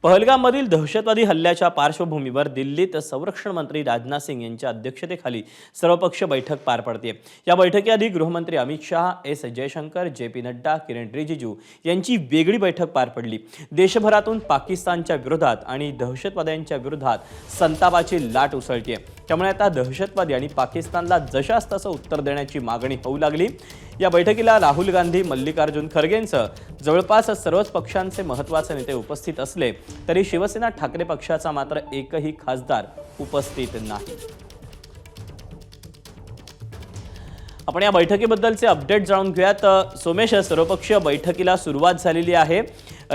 पहलगाममधील दहशतवादी हल्ल्याच्या पार्श्वभूमीवर दिल्लीत संरक्षण मंत्री राजनाथ सिंग यांच्या अध्यक्षतेखाली सर्वपक्षीय बैठक पार पडते। या बैठकीआधी गृहमंत्री अमित शाह, एस जयशंकर, जे.पी. नड्डा, किरण रिजिजू यांची वेगळी बैठक पार पडली। देशभरातून पाकिस्तानच्या विरोधात आणि दहशतवाद्यांच्या विरोधात संतापाची लाट उसळते। त्यामुळे आता दहशतवादी आणि पाकिस्तानला जशास तसं उत्तर देण्याची मागणी होऊ लागली। या बैठकीला राहुल गांधी, मल्लिकार्जुन खरगेंसह जवळपास सर्वच पक्षांचे महत्त्वाचे नेते उपस्थित असले तरी शिवसेना ठाकरे पक्षाचा मात्र एकही खासदार उपस्थित नाही। आपण या बैठकीबद्दलचे अपडेट जाणून घेऊयात। सोमेश, सर्वपक्षीय बैठकीला सुरुवात झालेली आहे।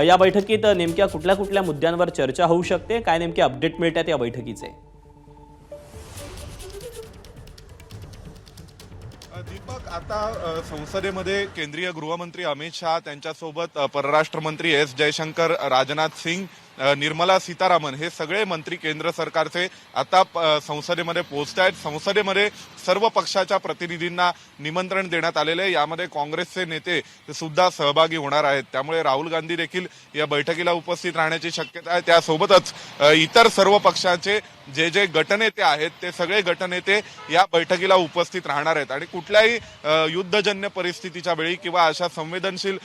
या बैठकीत नेमक्या कुठल्या मुद्द्यांवर चर्चा होऊ शकते, काय नेमके अपडेट मिळतात या बैठकीचे? दीपक, आता संसदेमध्ये केंद्रीय गृहमंत्री अमित शाह त्यांच्यासोबत परराष्ट्र मंत्री एस जयशंकर, राजनाथ सिंग, निर्मला सीतारामन हे सगळे मंत्री केंद्र सरकारचे आता संसदेमध्ये पोहोचत आहेत। संसदेमध्ये सर्व पक्षाच्या प्रतिनिधींना निमंत्रण देण्यात आलेले, यामध्ये काँग्रेसचे नेते सुद्धा सहभागी होणार आहेत। त्यामुळे राहुल गांधी देखील या बैठकीला उपस्थित राहण्याची शक्यता आहे। त्यासोबतच इतर सर्व पक्षाचे जे गटनेते आहेत ते सगळे गटनेते या बैठकीला उपस्थित राहणार आहेत। आणि कुठल्याही युद्धजन्य परिस्थितीच्या वेळी किंवा अशा संवेदनशील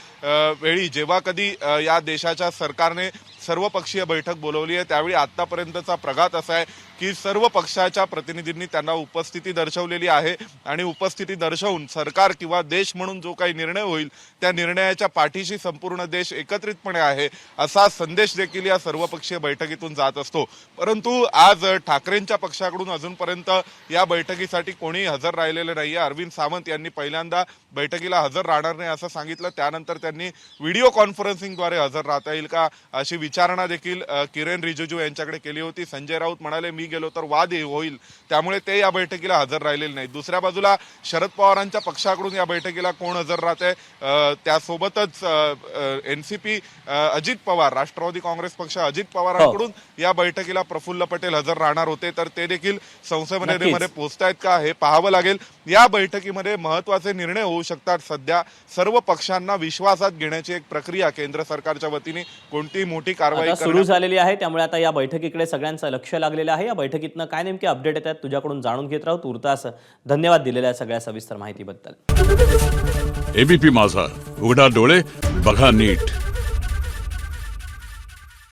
वेळी जेव्हा कधी या देशाच्या सरकारने सर्वपक्षीय बैठक बोलवली आहे त्यावेळी आतापर्यंतचा प्रघात असा आहे की सर्व पक्षाच्या प्रतिनिधींनी त्यांना उपस्थिती दर्शवलेली आहे आणि उपस्थिती दर्शवून सरकार किंवा देश म्हणून जो काही निर्णय होईल त्या निर्णयाच्या पाठीशी संपूर्ण देश एकत्रितपणे आहे असा संदेश देखील या सर्वपक्षीय बैठकीतून जात असतो। परंतु आज ठाकरेंच्या पक्षाकडून अजूनपर्यंत या बैठकीसाठी कोणी हजर राहिलेले नाहीये। अरविंद सावंत यांनी पहिल्यांदा बैठकीला हजर राहणार नाही असं सांगितलं, त्यानंतर त्यांनी व्हिडिओ कॉन्फरन्सिंगद्वारे हजर राहता येईल का अशी विचारणा देखील किरण रिजिजू यांच्याकडे केली होती। संजय राऊत म्हणाले मी गेलो तर वाद होईल, त्यामुळे ते या बैठकीला हजर राहिलेले नाही। दुसऱ्या बाजूला शरद पवारांच्या पक्षाकडून या बैठकीला कोण हजर राहते, त्यासोबतच एनसीपी अजित पवार, राष्ट्रवादी काँग्रेस पक्ष अजित पवारांकडून या बैठकीला प्रफुल्ल पटेल हजर राहणार होते, तर ते देखील संसदेमध्ये पोहोचतायत का हे पाहावं लागेल। या बैठकीमध्ये महत्त्वाचे निर्णय होऊ शकतात। सध्या सर्व पक्षांना विश्वासात घेण्याची एक प्रक्रिया केंद्र सरकारच्या वतीने कोणती मोठी कारवाई सुरू झालेली आहे, त्यामुळे आता या बैठकीकडे सगळ्यांचं लक्ष लागलेलं आहे। या बैठकीतनं काय नेमके अपडेट येतात तुझ्याकडून जाणून घेत राहू। तुर्तास धन्यवाद दिलेल्या सगळ्या सविस्तर माहितीबद्दल। एबीपी माझा, उघडा डोळे बघा नीट।